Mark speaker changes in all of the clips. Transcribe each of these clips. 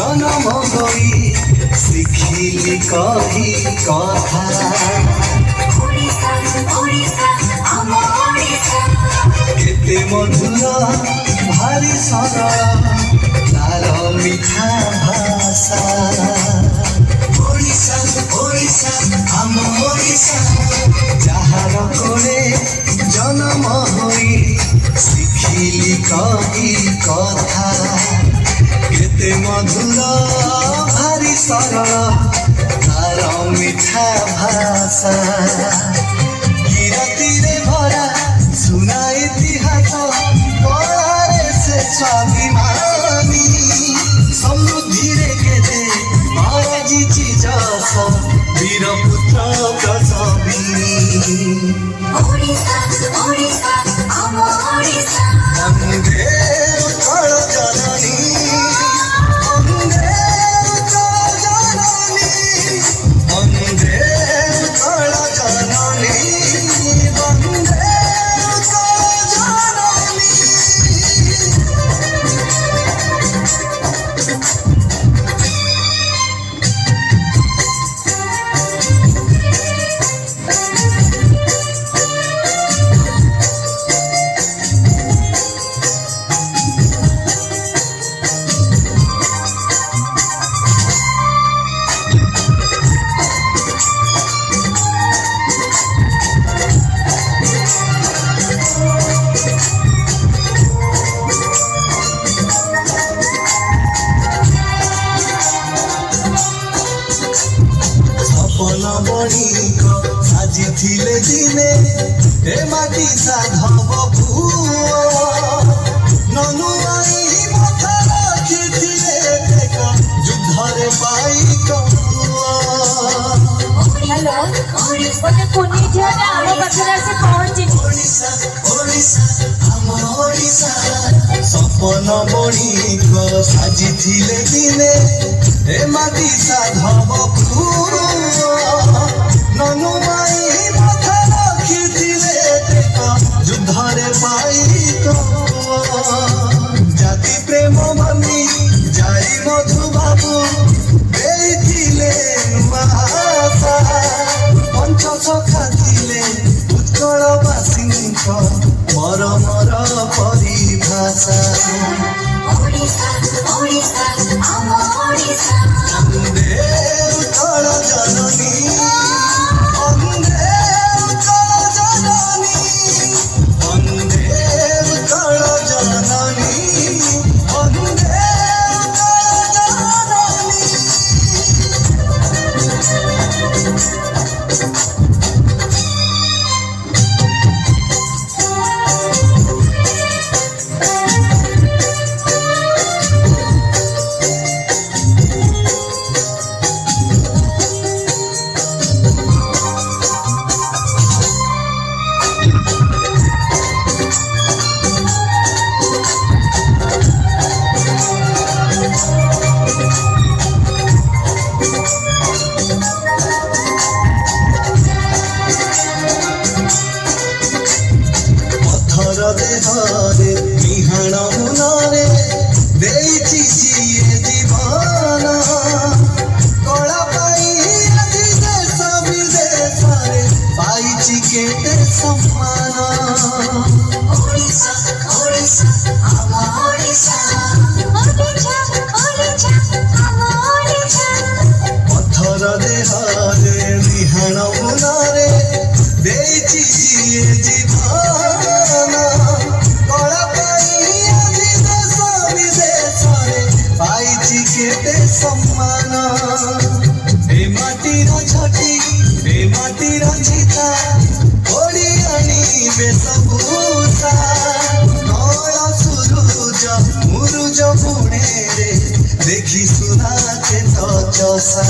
Speaker 1: जन्म होई शिखिली कही कथा केते मधुर भारी सरल तार मिठा भाषा ओडिशा ओडिशा आम ओडिशा जहार कोले जन्म होई शिखिली कही कथा केते मधुर भारी सरल तार मिठा भाषा कीरतीरे भरा सुना इतिहास कलारे से स्वाभिमानी समृद्धिरे केते महाराजी जस वीरपुत्र प्रसविनी
Speaker 2: ओडिशा ओडिशा आम ओडिशा
Speaker 1: वन्दे उत्कल जननी साजिथिले दिने हे माटी साधव भुव ननुआई माथा रखिथिले देख युद्धरे पाइक
Speaker 2: हेलो ओडिशा कोनी झरा आम पाखरे से पहुंची
Speaker 1: ओडिशा ओडिशा आम ओडिशा सपन बणिक साजिथिले दिने हे माटी साधव भुव ननुआई माथा रखिथिले देख युद्धरे पाइक जाति प्रेम बनी जाई मधु बाबू देइथिले नुआशा पंच सखा थिले उत्कलवासींक मरमर परिभाषा
Speaker 2: ओडिशा ओडिशा आम ओडिशा
Speaker 1: वन्दे उत्कल जननी देहरे निहाण मुनरे देइछि जिए जीवन कला पाई आदि देश विदेश रे पाइछि केते सम्मान
Speaker 2: ओडिशा ओडिशा आम ओडिशा ओडिशा ओडिशा आम ओडिशा
Speaker 1: पत्थर देहरे निहाण मुनरे देइछि जिए जीवन केते सम्मान ए माटीर छटी ए माटीर चिता ओडियानी बेशभूषा नळ सुरुज मुरुज बुणे रे देखि सुनाचे तो चसा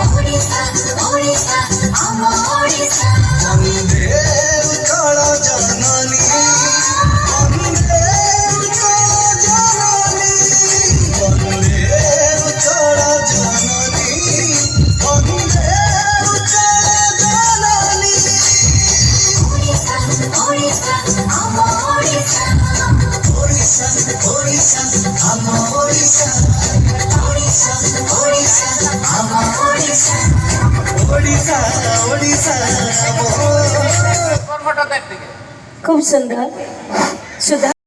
Speaker 2: ओडिशा ओडिशा आम ओडिशा
Speaker 1: वन्दे उत्कल जननी
Speaker 2: ओडिशा ओडिशा आम ओडिशा
Speaker 1: ওড়িশা ওড়িশা মোর
Speaker 2: খুব সুন্দর সুধা